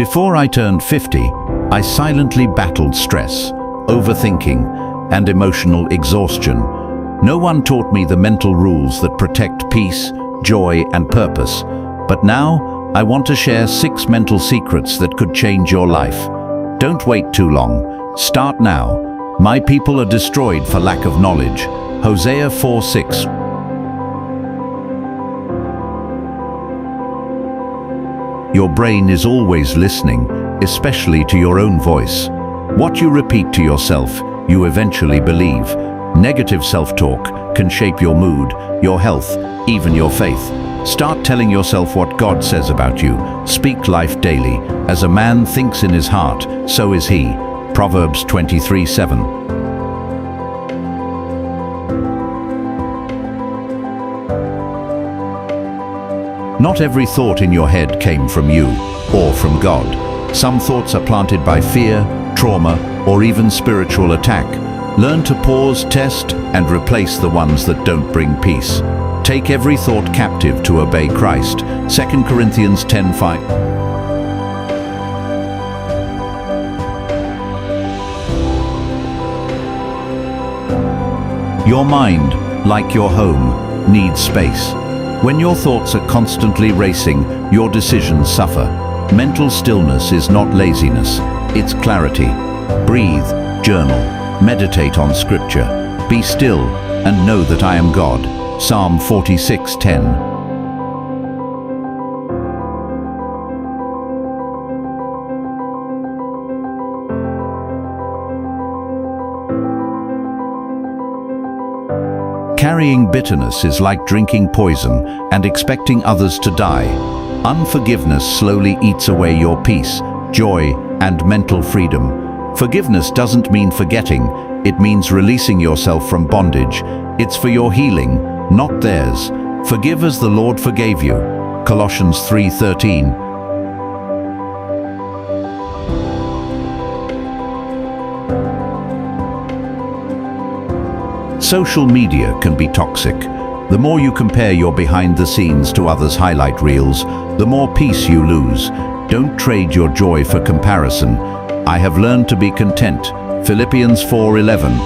Before I turned 50, I silently battled stress, overthinking, and emotional exhaustion. No one taught me the mental rules that protect peace, joy, and purpose. But now, I want to share 6 mental secrets that could change your life. Don't wait too long. Start now. My people are destroyed for lack of knowledge. Hosea 4:6. Your brain is always listening, especially to your own voice. What you repeat to yourself, you eventually believe. Negative self-talk can shape your mood, your health, even your faith. Start telling yourself what God says about you. Speak life daily. As a man thinks in his heart, so is he. Proverbs 23:7. Not every thought in your head came from you or from God. Some thoughts are planted by fear, trauma, or even spiritual attack. Learn to pause, test, and replace the ones that don't bring peace. Take every thought captive to obey Christ. 2 Corinthians 10:5. Your mind, like your home, needs space. When your thoughts are constantly racing, your decisions suffer. Mental stillness is not laziness, it's clarity. Breathe, journal, meditate on Scripture. Be still and know that I am God. Psalm 46:10. Carrying bitterness is like drinking poison and expecting others to die. Unforgiveness slowly eats away your peace, joy, and mental freedom. Forgiveness doesn't mean forgetting, it means releasing yourself from bondage. It's for your healing, not theirs. Forgive as the Lord forgave you. Colossians 3:13. Social media can be toxic. The more you compare your behind the scenes to others' highlight reels, the more peace you lose. Don't trade your joy for comparison. I have learned to be content. Philippians 4:11.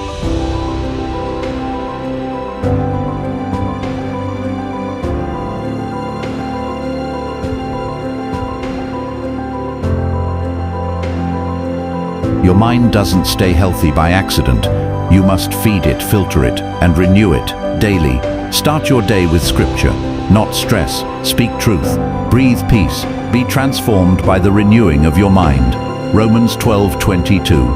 Your mind doesn't stay healthy by accident. You must feed it, filter it, and renew it daily. Start your day with Scripture, not stress. Speak truth. Breathe peace. Be transformed by the renewing of your mind. Romans 12:22.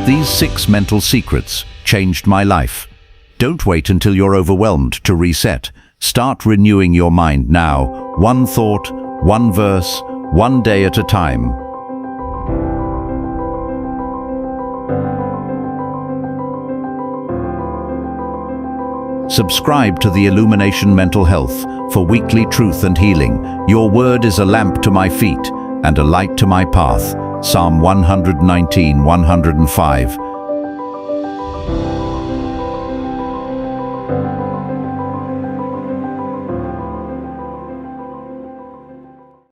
These 6 mental secrets changed my life. Don't wait until you're overwhelmed to reset. Start renewing your mind now, one thought, one verse, one day at a time. Subscribe to the Illumination Mental Health for weekly truth and healing. Your word is a lamp to my feet and a light to my path. Psalm 119:105.